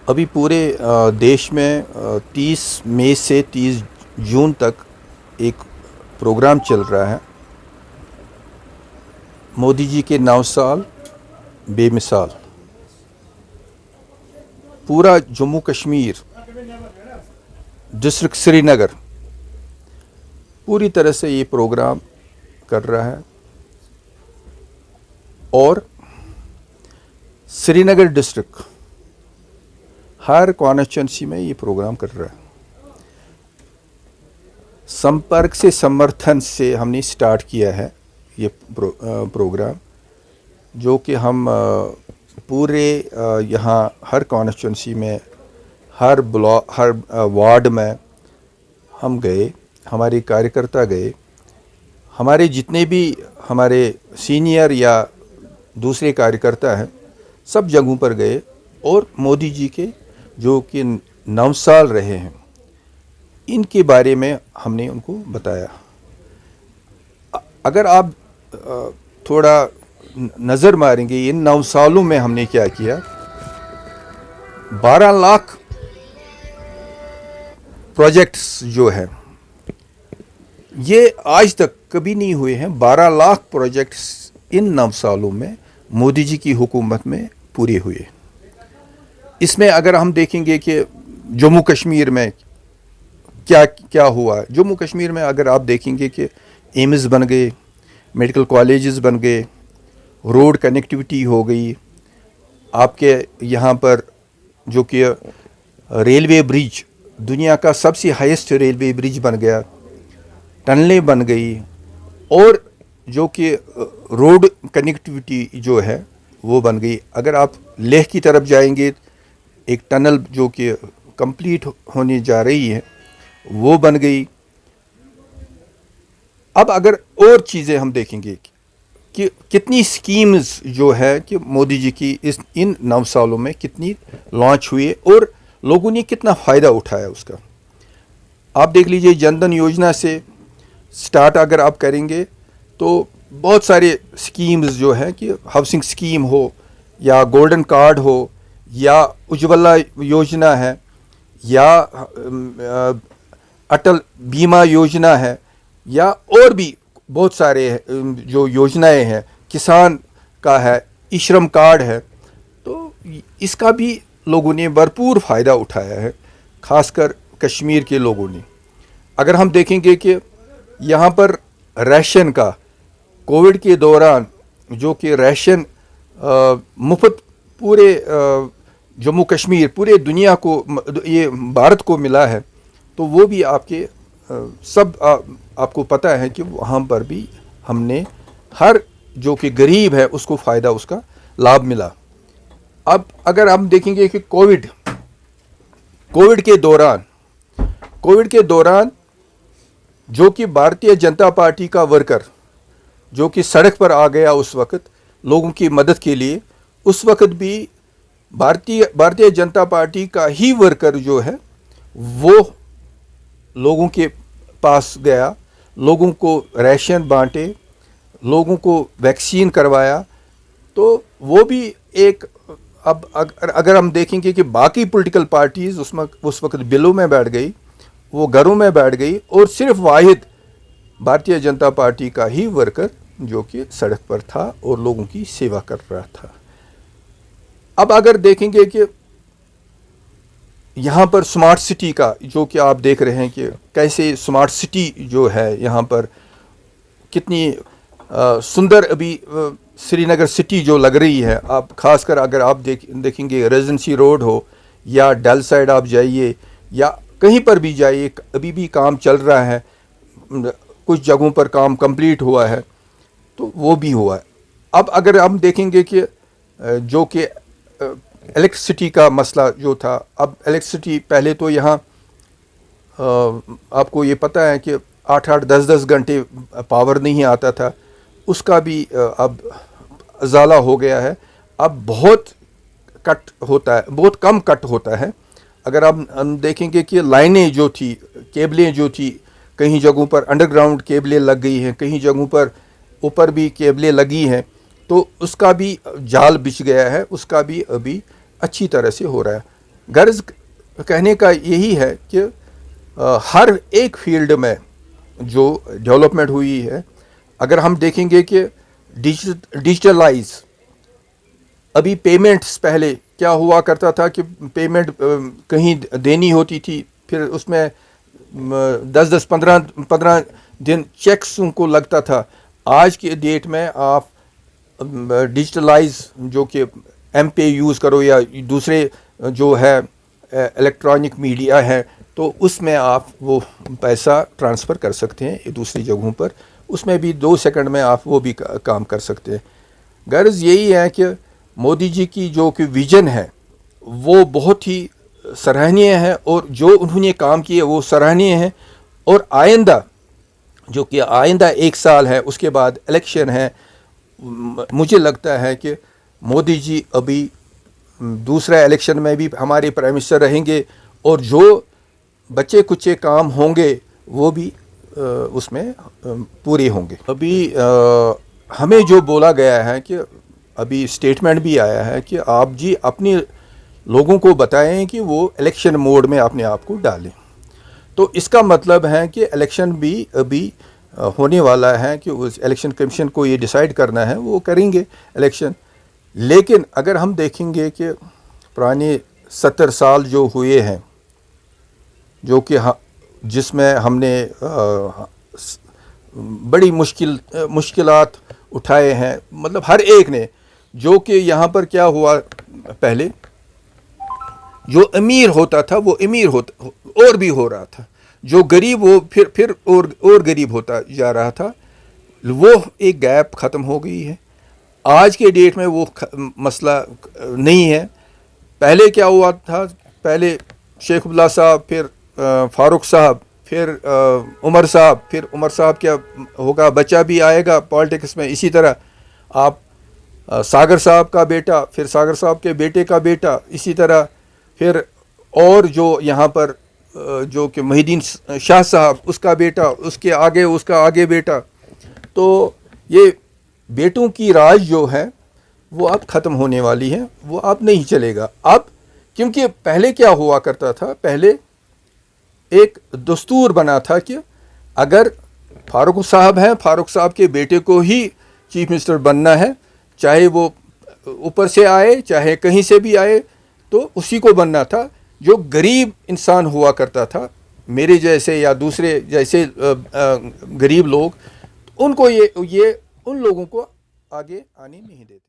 अभी पूरे देश में 30 मई से 30 जून तक एक प्रोग्राम चल रहा है। मोदी जी के 9 साल बेमिसाल। पूरा जम्मू कश्मीर, डिस्ट्रिक्ट श्रीनगर पूरी तरह से ये प्रोग्राम कर रहा है और श्रीनगर डिस्ट्रिक्ट हर कॉन्स्टिट्यूंसी में ये प्रोग्राम कर रहा है। संपर्क से समर्थन से हमने स्टार्ट किया है ये प्रोग्राम, जो कि हम पूरे यहाँ हर कॉन्स्टिट्यूंसी में, हर ब्लॉक, हर वार्ड में हम गए, हमारे कार्यकर्ता गए, हमारे जितने भी हमारे सीनियर या दूसरे कार्यकर्ता हैं सब जगहों पर गए और मोदी जी के जो कि 9 साल रहे हैं इनके बारे में हमने उनको बताया। अगर आप थोड़ा नज़र मारेंगे इन 9 सालों में हमने क्या किया, 12 लाख प्रोजेक्ट्स जो है ये आज तक कभी नहीं हुए हैं। 12 लाख प्रोजेक्ट्स इन 9 सालों में मोदी जी की हुकूमत में पूरे हुए। इसमें अगर हम देखेंगे कि जम्मू कश्मीर में क्या क्या हुआ, जम्मू कश्मीर में अगर आप देखेंगे कि एम्स बन गए, मेडिकल कॉलेजेस बन गए, रोड कनेक्टिविटी हो गई, आपके यहाँ पर जो कि रेलवे ब्रिज, दुनिया का सबसे हाईएस्ट रेलवे ब्रिज बन गया, टनलें बन गई और जो कि रोड कनेक्टिविटी जो है वो बन गई। अगर आप लेह की तरफ जाएंगे, एक टनल जो कि कंप्लीट होने जा रही है वो बन गई। अब अगर और चीज़ें हम देखेंगे कि कितनी स्कीम्स जो है कि मोदी जी की इन 9 सालों में कितनी लॉन्च हुई और लोगों ने कितना फ़ायदा उठाया उसका। आप देख लीजिए, जनधन योजना से स्टार्ट अगर आप करेंगे तो बहुत सारे स्कीम्स जो है कि हाउसिंग स्कीम हो या गोल्डन कार्ड हो या उज्ज्वला योजना है या अटल बीमा योजना है या और भी बहुत सारे जो योजनाएं हैं, किसान का है, ई श्रम कार्ड है, तो इसका भी लोगों ने भरपूर फ़ायदा उठाया है, ख़ासकर कश्मीर के लोगों ने। अगर हम देखेंगे कि यहाँ पर राशन का कोविड के दौरान जो कि राशन मुफ्त पूरे जम्मू कश्मीर, पूरे दुनिया को, ये भारत को मिला है, तो वो भी आपके सब आपको पता है कि वहाँ पर भी हमने हर जो कि गरीब है उसको फ़ायदा, उसका लाभ मिला। अब अगर हम देखेंगे कि कोविड के दौरान जो कि भारतीय जनता पार्टी का वर्कर जो कि सड़क पर आ गया उस वक़्त लोगों की मदद के लिए, उस वक़्त भी भारतीय जनता पार्टी का ही वर्कर जो है वो लोगों के पास गया, लोगों को राशन बांटे, लोगों को वैक्सीन करवाया। तो वो भी एक, अब अगर हम देखेंगे कि बाकी पॉलिटिकल पार्टीज़ उस वक्त बिलों में बैठ गई, वो घरों में बैठ गई और सिर्फ वाहिद भारतीय जनता पार्टी का ही वर्कर जो कि सड़क पर था और लोगों की सेवा कर रहा था। अब अगर देखेंगे कि यहाँ पर स्मार्ट सिटी का जो कि आप देख रहे हैं कि कैसे स्मार्ट सिटी जो है यहाँ पर कितनी सुंदर अभी श्रीनगर सिटी जो लग रही है। आप खासकर अगर आप देखेंगे रेजिडेंसी रोड हो या डल साइड आप जाइए या कहीं पर भी जाइए, अभी भी काम चल रहा है, कुछ जगहों पर काम कंप्लीट हुआ है, तो वो भी हुआ है। अब अगर हम देखेंगे कि जो कि इलेक्ट्रिसिटी का मसला जो था, अब इलेक्ट्रिसिटी पहले तो यहाँ आपको ये पता है कि 8-8 10-10 घंटे पावर नहीं आता था, उसका भी अब ज़्यादा हो गया है। अब बहुत कट होता है, बहुत कम कट होता है। अगर हम देखेंगे कि लाइनें जो थी, केबलें जो थी, कहीं जगहों पर अंडरग्राउंड केबलें लग गई हैं, कहीं जगहों पर ऊपर भी केबलें लगी हैं, तो उसका भी जाल बिछ गया है, उसका भी अभी अच्छी तरह से हो रहा है। गर्ज कहने का यही है कि हर एक फील्ड में जो डेवलपमेंट हुई है, अगर हम देखेंगे कि डिजिटलाइज, अभी पेमेंट्स पहले क्या हुआ करता था कि पेमेंट कहीं देनी होती थी, फिर उसमें 10-15 दिन चेक्स उनको लगता था। आज के डेट में आप डिजिटलाइज जो कि एम पे यूज़ करो या दूसरे जो है इलेक्ट्रॉनिक मीडिया है, तो उसमें आप वो पैसा ट्रांसफ़र कर सकते हैं दूसरी जगहों पर, उसमें भी 2 सेकंड में आप वो भी काम कर सकते हैं। गर्ज यही है कि मोदी जी की जो कि विज़न है वो बहुत ही सराहनीय है, और जो उन्होंने काम किए वो सराहनीय है। और आइंदा जो कि आइंदा 1 साल है, उसके बाद इलेक्शन है, मुझे लगता है कि मोदी जी अभी दूसरा इलेक्शन में भी हमारे प्राइम मिनिस्टर रहेंगे, और जो बच्चे कुचे काम होंगे वो भी उसमें पूरे होंगे। अभी हमें जो बोला गया है कि अभी स्टेटमेंट भी आया है कि आप जी अपने लोगों को बताएं कि वो इलेक्शन मोड में अपने आप को डालें। तो इसका मतलब है कि इलेक्शन भी अभी होने वाला है, कि उस इलेक्शन कमीशन को ये डिसाइड करना है, वो करेंगे इलेक्शन। लेकिन अगर हम देखेंगे कि पुराने 70 साल जो हुए हैं, जो कि जिसमें हमने बड़ी मुश्किलात उठाए हैं, मतलब हर एक ने, जो कि यहाँ पर क्या हुआ, पहले जो अमीर होता था वो अमीर होता और भी हो रहा था, जो गरीब वो फिर और गरीब होता जा रहा था। वो एक गैप ख़त्म हो गई है। आज के डेट में वो मसला नहीं है। पहले क्या हुआ था, पहले शेख अब्दुल्ला साहब, फिर फारूक साहब, फिर उमर साहब, फिर उमर साहब क्या होगा, बच्चा भी आएगा पॉलिटिक्स में। इसी तरह आप सागर साहब का बेटा, फिर सागर साहब के बेटे का बेटा, इसी तरह फिर और जो यहाँ पर जो कि मोहिद्दीन शाह साहब, उसका बेटा, उसका आगे बेटा। तो ये बेटों की राज जो है वो अब ख़त्म होने वाली है, वो अब नहीं चलेगा। अब क्योंकि पहले क्या हुआ करता था, पहले एक दस्तूर बना था कि अगर फारूक साहब हैं, फारूक साहब के बेटे को ही चीफ मिनिस्टर बनना है, चाहे वो ऊपर से आए चाहे कहीं से भी आए, तो उसी को बनना था। जो गरीब इंसान हुआ करता था, मेरे जैसे या दूसरे जैसे गरीब लोग, उनको ये उन लोगों को आगे आने नहीं देते।